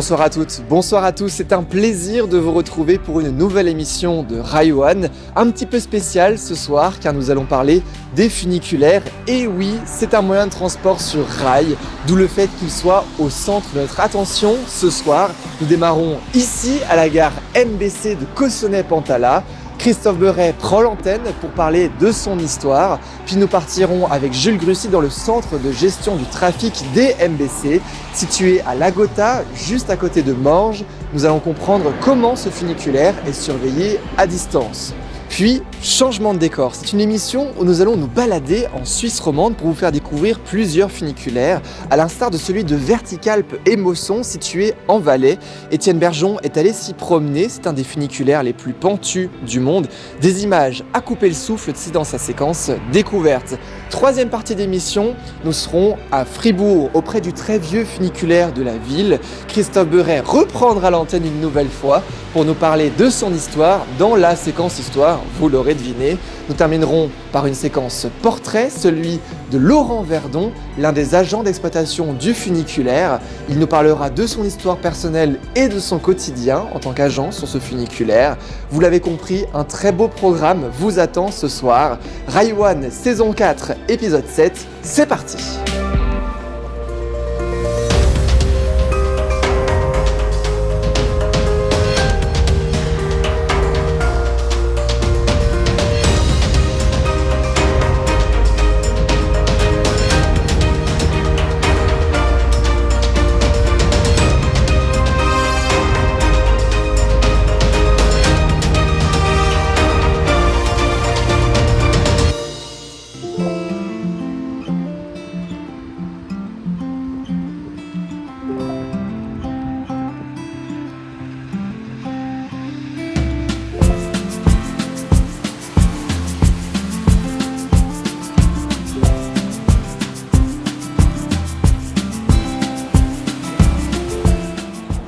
Bonsoir à toutes, bonsoir à tous, c'est un plaisir de vous retrouver pour une nouvelle émission de Rail One, un petit peu spéciale ce soir car nous allons parler des funiculaires. Et oui, c'est un moyen de transport sur rail, d'où le fait qu'il soit au centre de notre attention ce soir. Nous démarrons ici à la gare MBC de Cossonay-Pantala. Christophe Beuret prend l'antenne pour parler de son histoire, puis nous partirons avec Jules Grussy dans le centre de gestion du trafic des MBC, situé à Lagota, juste à côté de Morges. Nous allons comprendre comment ce funiculaire est surveillé à distance. Puis, changement de décor, c'est une émission où nous allons nous balader en Suisse romande pour vous faire découvrir plusieurs funiculaires, à l'instar de celui de Verticalpe et Mosson, situé en Valais. Étienne Bergeon est allé s'y promener, c'est un des funiculaires les plus pentus du monde. Des images à couper le souffle dans sa séquence découverte. Troisième partie d'émission, nous serons à Fribourg, auprès du très vieux funiculaire de la ville. Christophe Beuret reprendra l'antenne une nouvelle fois pour nous parler de son histoire dans la séquence histoire. Vous l'aurez deviné. Nous terminerons par une séquence portrait, celui de Laurent Verdon, l'un des agents d'exploitation du funiculaire. Il nous parlera de son histoire personnelle et de son quotidien en tant qu'agent sur ce funiculaire. Vous l'avez compris, un très beau programme vous attend ce soir. Rail One, saison 4, épisode 7, c'est parti!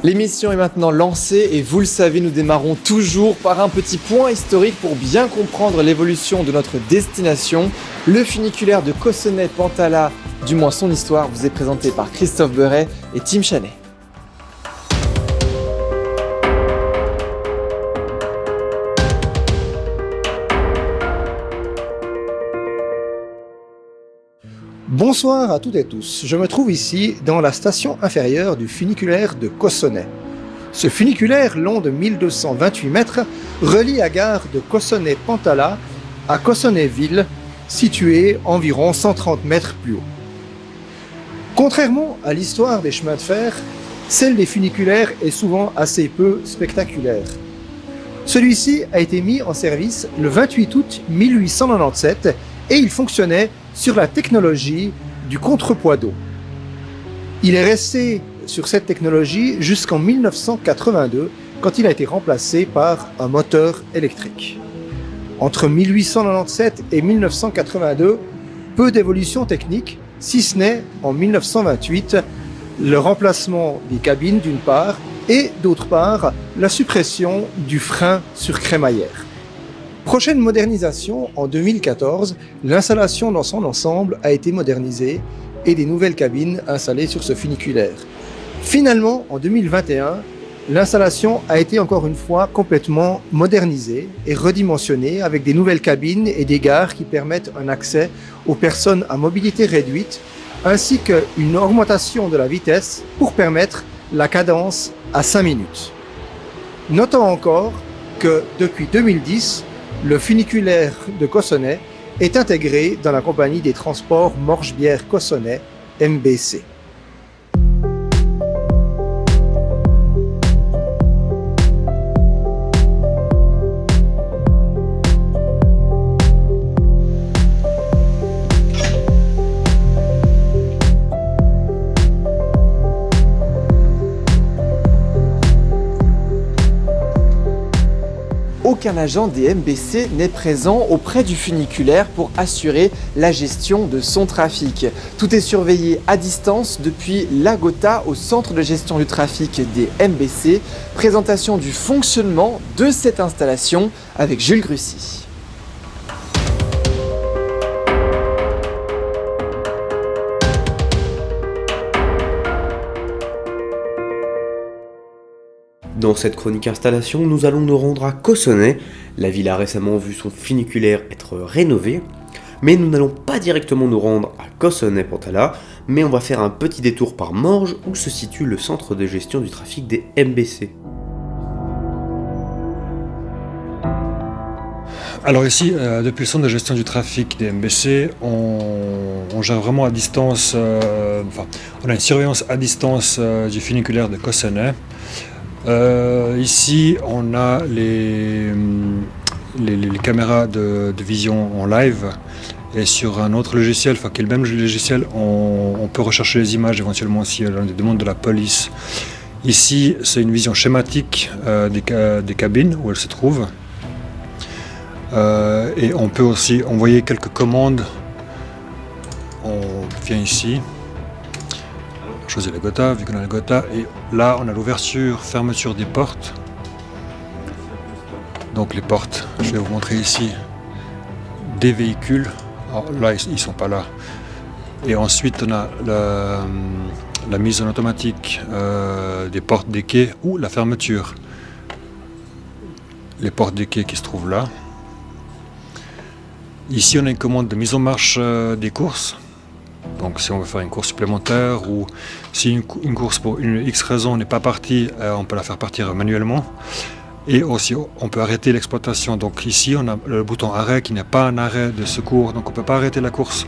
L'émission est maintenant lancée et vous le savez, nous démarrons toujours par un petit point historique pour bien comprendre l'évolution de notre destination. Le funiculaire de Cossonay-Pantala, du moins son histoire, vous est présenté par Christophe Beuret et Tim Chanet. Bonsoir à toutes et tous, je me trouve ici dans la station inférieure du funiculaire de Cossonay. Ce funiculaire, long de 1228 mètres, relie la gare de Cossonay-Pantala à Cossonay-Ville, située environ 130 mètres plus haut. Contrairement à l'histoire des chemins de fer, celle des funiculaires est souvent assez peu spectaculaire. Celui-ci a été mis en service le 28 août 1897 et il fonctionnait sur la technologie du contrepoids d'eau. Il est resté sur cette technologie jusqu'en 1982, quand il a été remplacé par un moteur électrique. Entre 1897 et 1982, peu d'évolutions techniques, si ce n'est en 1928, le remplacement des cabines d'une part, et d'autre part, la suppression du frein sur crémaillère. Prochaine modernisation, en 2014, l'installation dans son ensemble a été modernisée et des nouvelles cabines installées sur ce funiculaire. Finalement, en 2021, l'installation a été encore une fois complètement modernisée et redimensionnée avec des nouvelles cabines et des gares qui permettent un accès aux personnes à mobilité réduite ainsi qu'une augmentation de la vitesse pour permettre la cadence à 5 minutes. Notons encore que depuis 2010, le funiculaire de Cossonay est intégré dans la compagnie des transports Morges-Bière-Cossonay, MBC. Aucun agent des MBC n'est présent auprès du funiculaire pour assurer la gestion de son trafic. Tout est surveillé à distance depuis Lagota au centre de gestion du trafic des MBC. Présentation du fonctionnement de cette installation avec Jules Grussy. Dans cette chronique installation, nous allons nous rendre à Cossonay. La ville a récemment vu son funiculaire être rénové. Mais nous n'allons pas directement nous rendre à Cossonay-Pontala, mais on va faire un petit détour par Morges où se situe le centre de gestion du trafic des MBC. Alors ici, depuis le centre de gestion du trafic des MBC, on gère vraiment à distance, on a une surveillance à distance du funiculaire de Cossonay. Ici, on a les caméras de vision en live et sur un autre logiciel, qui est le même logiciel, on peut rechercher les images éventuellement si on a des demandes de la police. Ici, c'est une vision schématique des cabines où elles se trouvent. Et on peut aussi envoyer quelques commandes. On vient ici, choisir la gotha, vu qu'on a la gotha, et là on a l'ouverture, fermeture des portes. Donc les portes, je vais vous montrer ici des véhicules. Alors là ils sont pas là. Et ensuite on a la mise en automatique des portes des quais ou la fermeture. Les portes des quais qui se trouvent là. Ici, on a une commande de mise en marche des courses. Donc, si on veut faire une course supplémentaire ou si une course pour une X raison n'est pas partie, on peut la faire partir manuellement. Et aussi, on peut arrêter l'exploitation. Donc, ici, on a le bouton arrêt qui n'est pas un arrêt de secours. Donc, on ne peut pas arrêter la course.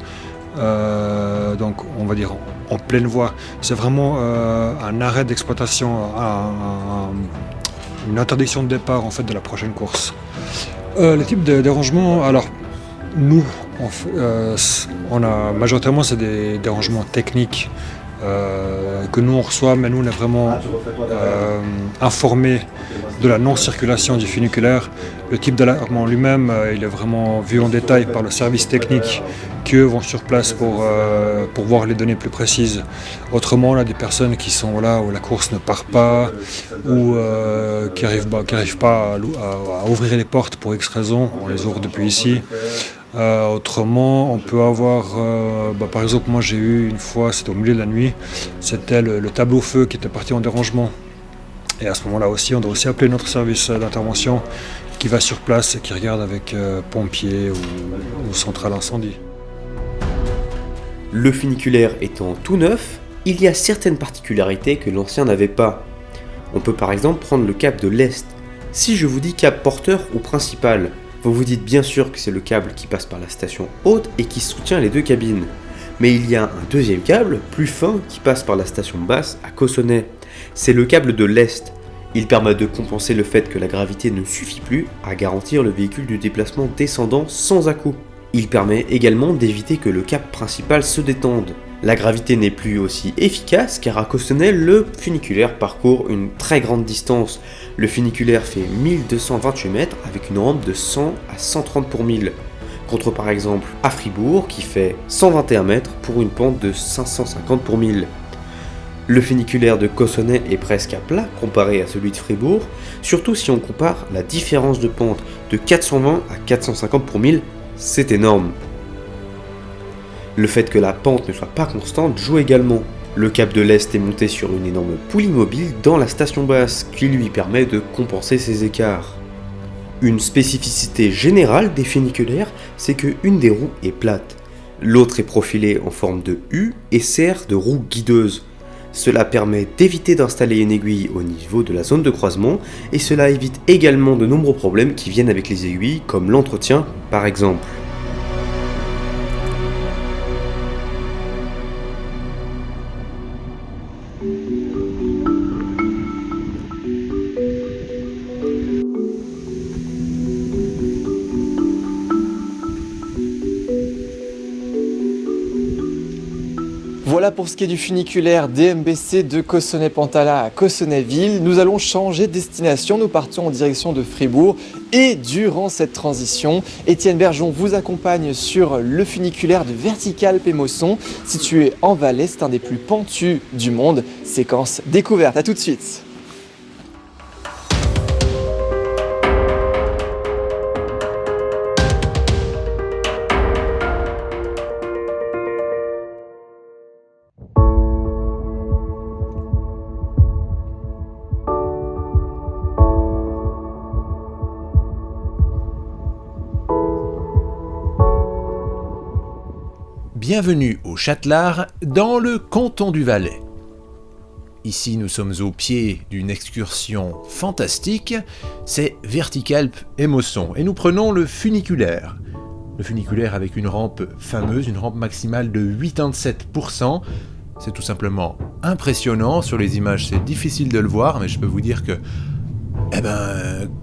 Donc, on va dire en pleine voie. C'est vraiment un arrêt d'exploitation, une interdiction de départ en fait de la prochaine course. Les types de dérangements, alors. Nous, on a majoritairement c'est des dérangements techniques que nous on reçoit, mais nous on est vraiment informés de la non-circulation du funiculaire. Le type d'alarme lui-même, il est vraiment vu en détail par le service technique qui eux vont sur place pour voir les données plus précises. Autrement, on a des personnes qui sont là où la course ne part pas ou qui n'arrivent pas à ouvrir les portes pour X raison. On les ouvre depuis ici. Autrement, on peut avoir, par exemple, moi j'ai eu une fois, c'était au milieu de la nuit, c'était le tableau feu qui était parti en dérangement. Et à ce moment-là aussi, on doit aussi appeler notre service d'intervention qui va sur place et qui regarde avec pompiers ou centrale incendie. Le funiculaire étant tout neuf, il y a certaines particularités que l'ancien n'avait pas. On peut par exemple prendre le câble de l'Est. Si je vous dis câble porteur ou principal, vous vous dites bien sûr que c'est le câble qui passe par la station haute et qui soutient les deux cabines. Mais il y a un deuxième câble, plus fin, qui passe par la station basse à Cossonay. C'est le câble de l'Est. Il permet de compenser le fait que la gravité ne suffit plus à garantir le véhicule du déplacement descendant sans à-coups. Il permet également d'éviter que le câble principal se détende. La gravité n'est plus aussi efficace car à Cossonay, le funiculaire parcourt une très grande distance. Le funiculaire fait 1228 mètres avec une rampe de 100 à 130 pour 1000. Contre par exemple à Fribourg qui fait 121 mètres pour une pente de 550 pour 1000. Le funiculaire de Cossonay est presque à plat comparé à celui de Fribourg, surtout si on compare la différence de pente de 420 à 450 pour 1000, c'est énorme. Le fait que la pente ne soit pas constante joue également. Le câble de l'Est est monté sur une énorme poulie mobile dans la station basse qui lui permet de compenser ces écarts. Une spécificité générale des funiculaires, c'est qu'une des roues est plate. L'autre est profilée en forme de U et sert de roue guideuse. Cela permet d'éviter d'installer une aiguille au niveau de la zone de croisement et cela évite également de nombreux problèmes qui viennent avec les aiguilles comme l'entretien par exemple. Voilà pour ce qui est du funiculaire DMBC de Cossonay-Pontala à Cossonay-Ville. Nous allons changer de destination, nous partons en direction de Fribourg et durant cette transition, Étienne Bergeon vous accompagne sur le funiculaire de Vertical Pémosson, situé en Valais, c'est un des plus pentus du monde. Séquence découverte, à tout de suite. bienvenue au Châtelard, dans le canton du Valais. Ici, nous sommes au pied d'une excursion fantastique, c'est Verticalpe et Mosson, et nous prenons le funiculaire. Le funiculaire avec une rampe fameuse, une rampe maximale de 87%. C'est tout simplement impressionnant, sur les images c'est difficile de le voir, mais je peux vous dire que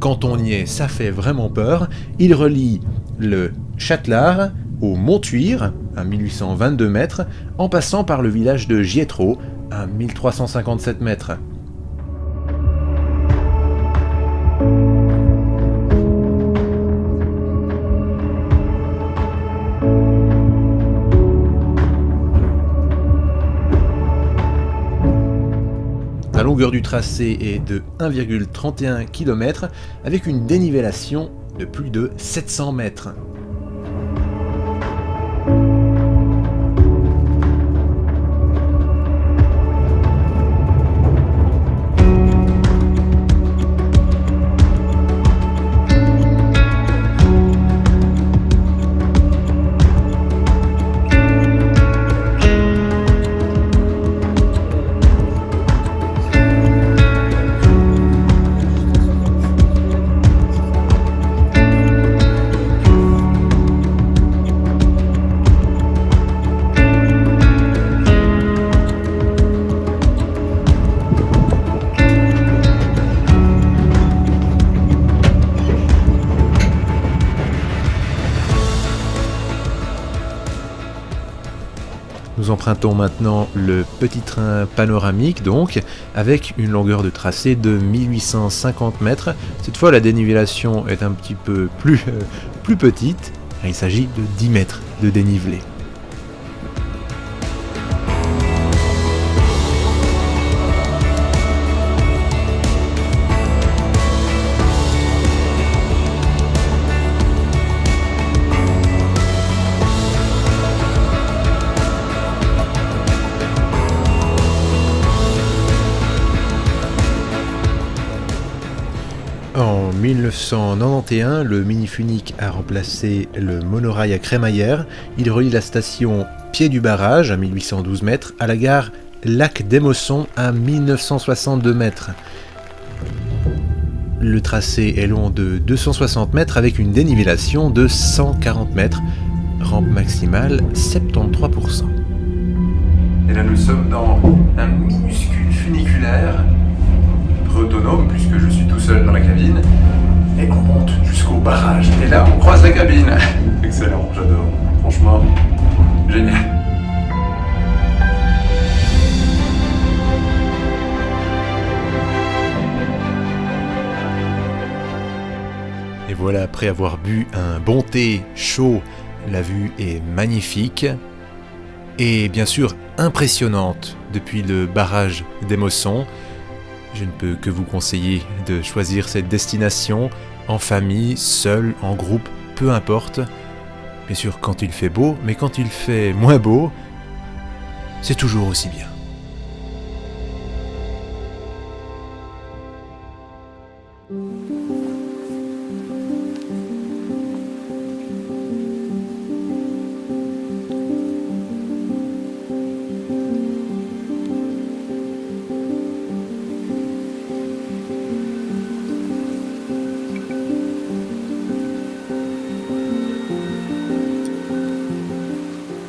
quand on y est, ça fait vraiment peur. Il relie le Châtelard au Montuire, à 1822 mètres, en passant par le village de Gietro, à 1357 mètres. La longueur du tracé est de 1,31 km avec une dénivellation de plus de 700 mètres. Nous empruntons maintenant le petit train panoramique, donc, avec une longueur de tracé de 1850 mètres. Cette fois, la dénivellation est un petit peu plus petite. Il s'agit de 10 mètres de dénivelé. En 1991, le mini-Funic a remplacé le monorail à crémaillère. Il relie la station Pied du Barrage, à 1812 mètres, à la gare Lac des Mossons, à 1962 mètres. Le tracé est long de 260 mètres avec une dénivellation de 140 mètres, rampe maximale 73%. Et là nous sommes dans un minuscule funiculaire, autonome puisque je suis tout seul dans la cabine, et on monte jusqu'au barrage. Et là on croise la cabine. Excellent, j'adore. Franchement, génial. Et voilà, après avoir bu un bon thé chaud, la vue est magnifique et bien sûr impressionnante depuis le barrage des Mossons. Je ne peux que vous conseiller de choisir cette destination en famille, seul, en groupe, peu importe. Bien sûr quand il fait beau, mais quand il fait moins beau, c'est toujours aussi bien.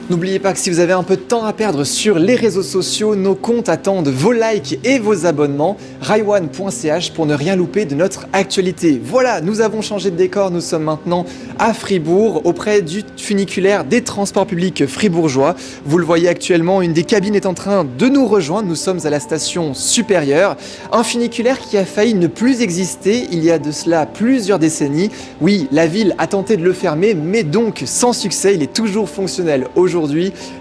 N'oubliez pas que si vous avez un peu de temps à perdre sur les réseaux sociaux, nos comptes attendent vos likes et vos abonnements. raiwan.ch pour ne rien louper de notre actualité. Voilà, nous avons changé de décor, nous sommes maintenant à Fribourg, auprès du funiculaire des transports publics fribourgeois. Vous le voyez actuellement, une des cabines est en train de nous rejoindre, nous sommes à la station supérieure. Un funiculaire qui a failli ne plus exister il y a de cela plusieurs décennies. Oui, la ville a tenté de le fermer, mais donc sans succès, il est toujours fonctionnel aujourd'hui.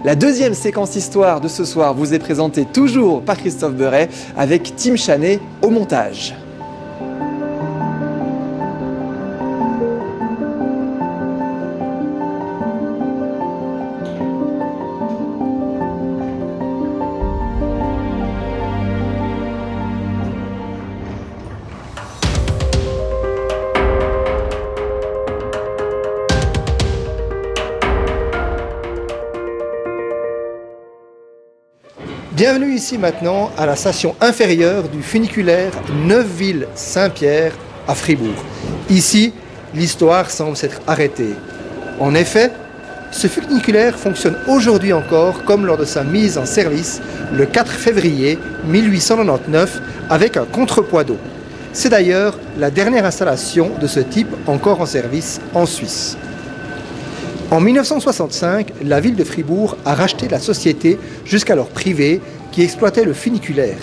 La deuxième séquence histoire de ce soir vous est présentée toujours par Christophe Beuret avec Tim Chanet au montage. Bienvenue ici maintenant à la station inférieure du funiculaire Neuveville-Saint-Pierre à Fribourg. Ici, l'histoire semble s'être arrêtée. En effet, ce funiculaire fonctionne aujourd'hui encore comme lors de sa mise en service le 4 février 1899 avec un contrepoids d'eau. C'est d'ailleurs la dernière installation de ce type encore en service en Suisse. En 1965, la ville de Fribourg a racheté la société jusqu'alors privée qui exploitait le funiculaire.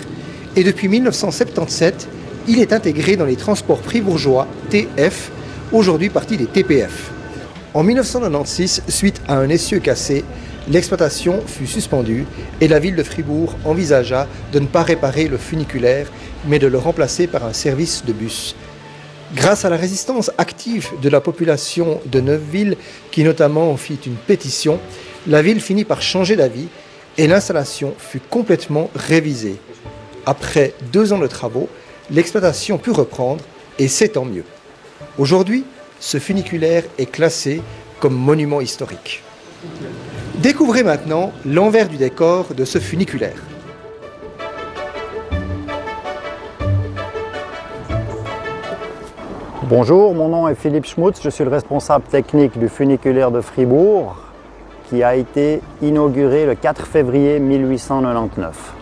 Et depuis 1977, il est intégré dans les transports fribourgeois TF, aujourd'hui partie des TPF. En 1996, suite à un essieu cassé, l'exploitation fut suspendue et la ville de Fribourg envisagea de ne pas réparer le funiculaire, mais de le remplacer par un service de bus. Grâce à la résistance active de la population de Neuveville, qui notamment fit une pétition, la ville finit par changer d'avis et l'installation fut complètement révisée. Après 2 ans de travaux, l'exploitation put reprendre et c'est tant mieux. Aujourd'hui, ce funiculaire est classé comme monument historique. Découvrez maintenant l'envers du décor de ce funiculaire. Bonjour, mon nom est Philippe Schmutz, je suis le responsable technique du funiculaire de Fribourg qui a été inauguré le 4 février 1899.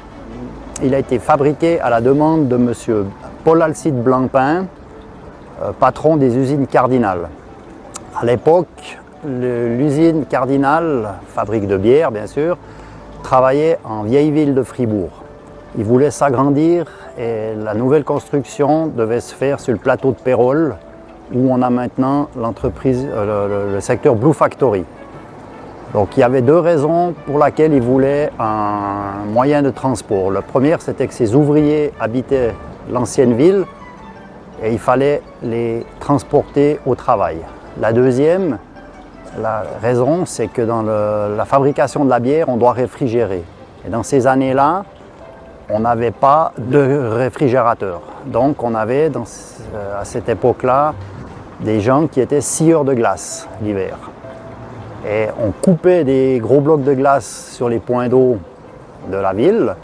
Il a été fabriqué à la demande de M. Paul Alcide Blancpain, patron des usines Cardinal. À l'époque, l'usine Cardinal, fabrique de bière bien sûr, travaillait en vieille ville de Fribourg. Il voulait s'agrandir et la nouvelle construction devait se faire sur le plateau de Pérol où on a maintenant l'entreprise, le secteur Blue Factory. Donc il y avait 2 raisons pour lesquelles il voulait un moyen de transport. La première, c'était que ses ouvriers habitaient l'ancienne ville et il fallait les transporter au travail. La deuxième, la raison, c'est que dans la fabrication de la bière, on doit réfrigérer. Et dans ces années-là, on n'avait pas de réfrigérateur. Donc on avait à cette époque-là des gens qui étaient scieurs de glace l'hiver. Et on coupait des gros blocs de glace sur les points d'eau de la ville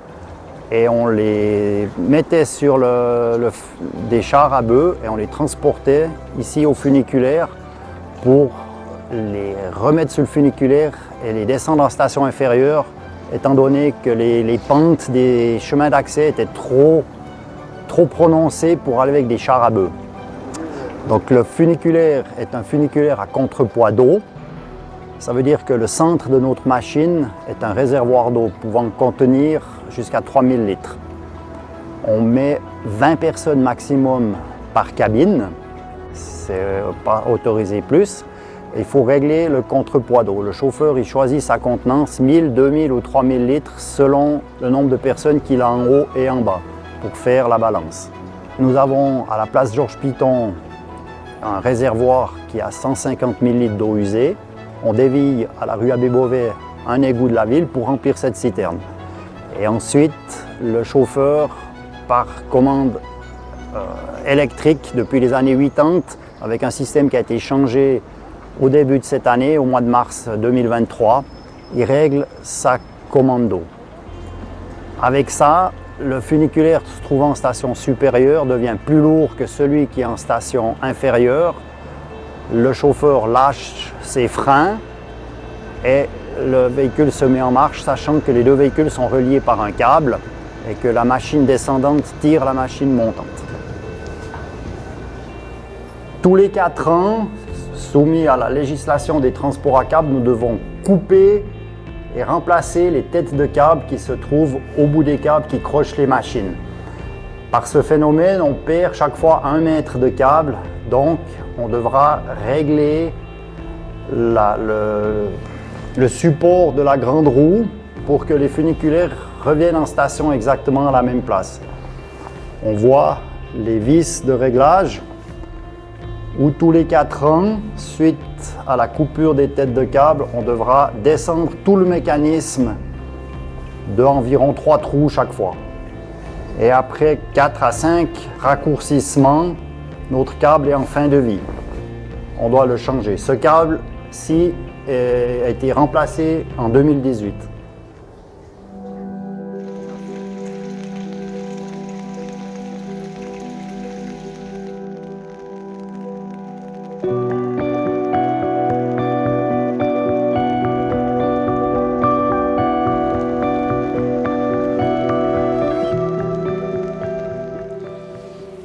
et on les mettait sur des chars à bœufs et on les transportait ici au funiculaire pour les remettre sur le funiculaire et les descendre en station inférieure, étant donné que les pentes des chemins d'accès étaient trop prononcées pour aller avec des chars à bœufs. Donc le funiculaire est un funiculaire à contrepoids d'eau. Ça veut dire que le centre de notre machine est un réservoir d'eau pouvant contenir jusqu'à 3000 litres. On met 20 personnes maximum par cabine, c'est pas autorisé plus. Il faut régler le contrepoids d'eau. Le chauffeur il choisit sa contenance 1000, 2000 ou 3000 litres selon le nombre de personnes qu'il a en haut et en bas pour faire la balance. Nous avons à la place Georges Piton un réservoir qui a 150 000 litres d'eau usée. On dévie à la rue Abbé Beauvais un égout de la ville pour remplir cette citerne. Et ensuite, le chauffeur, par commande électrique depuis les années 80, avec un système qui a été changé au début de cette année, au mois de mars 2023, il règle sa commande d'eau. Avec ça, le funiculaire se trouvant en station supérieure devient plus lourd que celui qui est en station inférieure. Le chauffeur lâche ses freins et le véhicule se met en marche, sachant que les 2 véhicules sont reliés par un câble et que la machine descendante tire la machine montante. Tous les 4 ans, soumis à la législation des transports à câble, nous devons couper et remplacer les têtes de câbles qui se trouvent au bout des câbles qui crochent les machines. Par ce phénomène, on perd chaque fois 1 mètre de câble, donc on devra régler le support de la grande roue pour que les funiculaires reviennent en station exactement à la même place. On voit les vis de réglage où tous les 4 ans, suite à la coupure des têtes de câble, on devra descendre tout le mécanisme d'environ 3 trous chaque fois. Et après 4 à 5 raccourcissements, notre câble est en fin de vie. On doit le changer. Ce câble-ci a été remplacé en 2018.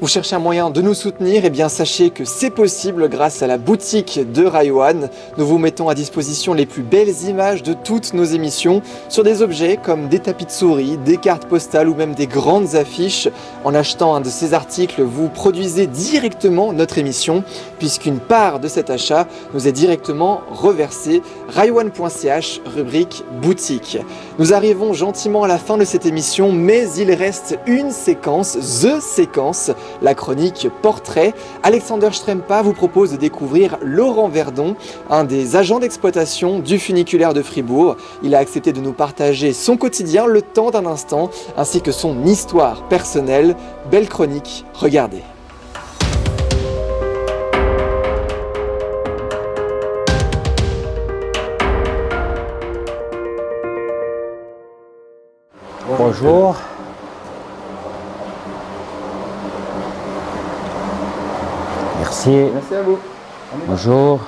cherchez un moyen de nous soutenir, eh bien sachez que c'est possible grâce à la boutique de Raiwan. Nous vous mettons à disposition les plus belles images de toutes nos émissions sur des objets comme des tapis de souris, des cartes postales ou même des grandes affiches. En achetant un de ces articles, vous produisez directement notre émission puisqu'une part de cet achat nous est directement reversée. Raiwan.ch, rubrique boutique. Nous arrivons gentiment à la fin de cette émission, mais il reste une séquence, The Séquence, la chronique portrait. Alexander Strempa vous propose de découvrir Laurent Verdon, un des agents d'exploitation du funiculaire de Fribourg. Il a accepté de nous partager son quotidien le temps d'un instant, ainsi que son histoire personnelle. Belle chronique, regardez. Bonjour. Merci. Merci à vous. Bonjour.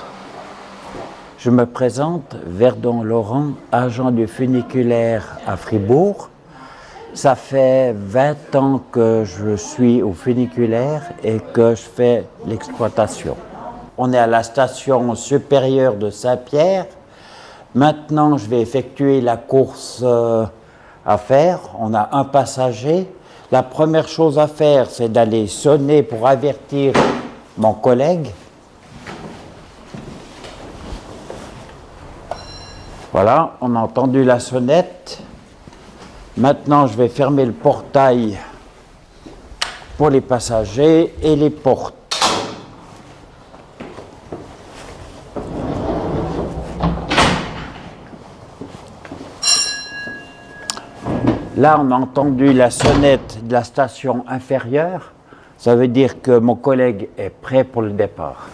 Je me présente, Verdon Laurent, agent du funiculaire à Fribourg. Ça fait 20 ans que je suis au funiculaire et que je fais l'exploitation. On est à la station supérieure de Saint-Pierre. Maintenant, je vais effectuer la course à faire. On a un passager. La première chose à faire, c'est d'aller sonner pour avertir mon collègue. Voilà, on a entendu la sonnette. Maintenant, je vais fermer le portail pour les passagers et les portes. Là, on a entendu la sonnette de la station inférieure. Ça veut dire que mon collègue est prêt pour le départ.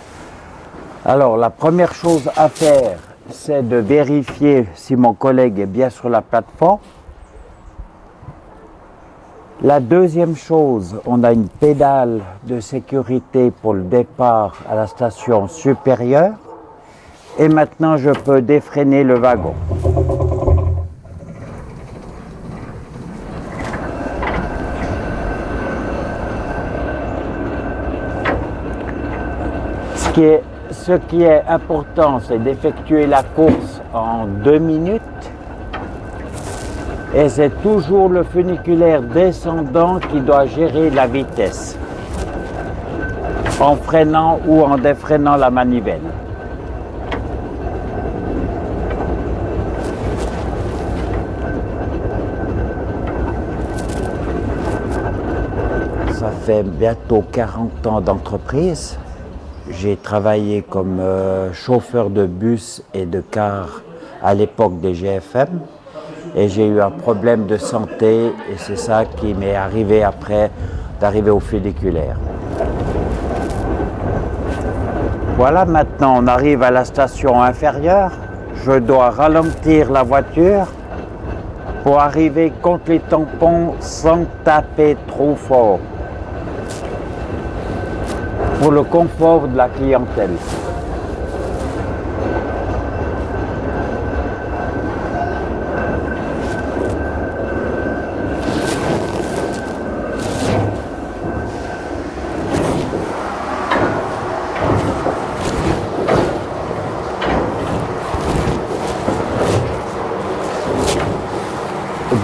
Alors, la première chose à faire, c'est de vérifier si mon collègue est bien sur la plateforme. La deuxième chose, on a une pédale de sécurité pour le départ à la station supérieure. Et maintenant, je peux défreiner le wagon. Ce qui est important, c'est d'effectuer la course en 2 minutes. Et c'est toujours le funiculaire descendant qui doit gérer la vitesse, en freinant ou en défreinant la manivelle. Ça fait bientôt 40 ans d'entreprise. J'ai travaillé comme chauffeur de bus et de car à l'époque des GFM et j'ai eu un problème de santé et c'est ça qui m'est arrivé après d'arriver au funiculaire. Voilà, maintenant on arrive à la station inférieure. Je dois ralentir la voiture pour arriver contre les tampons sans taper trop fort, pour le confort de la clientèle.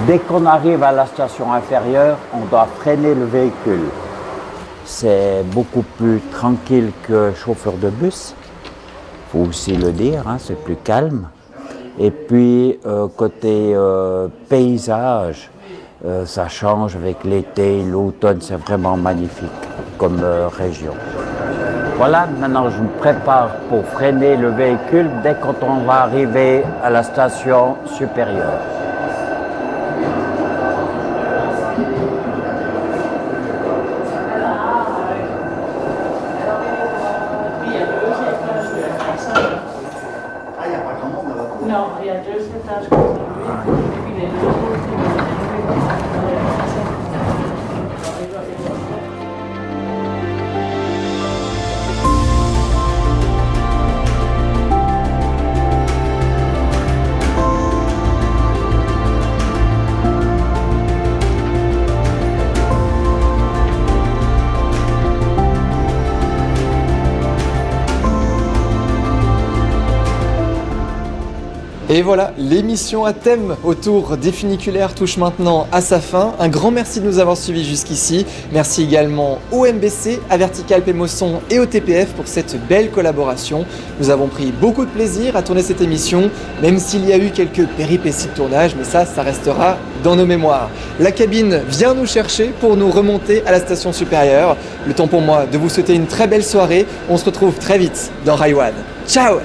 Dès qu'on arrive à la station inférieure, on doit freiner le véhicule. C'est beaucoup plus tranquille que chauffeur de bus, il faut aussi le dire, hein, c'est plus calme. Et puis côté paysage, ça change avec l'été, l'automne, c'est vraiment magnifique comme région. Voilà, maintenant je me prépare pour freiner le véhicule dès qu'on va arriver à la station supérieure. Non, il y a 2 étages comme ça. Et puis les 2 autres. Et voilà, l'émission à thème autour des funiculaires touche maintenant à sa fin. Un grand merci de nous avoir suivis jusqu'ici. Merci également au MBC, à Vertical Pémosson et au TPF pour cette belle collaboration. Nous avons pris beaucoup de plaisir à tourner cette émission, même s'il y a eu quelques péripéties de tournage, mais ça restera dans nos mémoires. La cabine vient nous chercher pour nous remonter à la station supérieure. Le temps pour moi de vous souhaiter une très belle soirée. On se retrouve très vite dans Rai One. Ciao!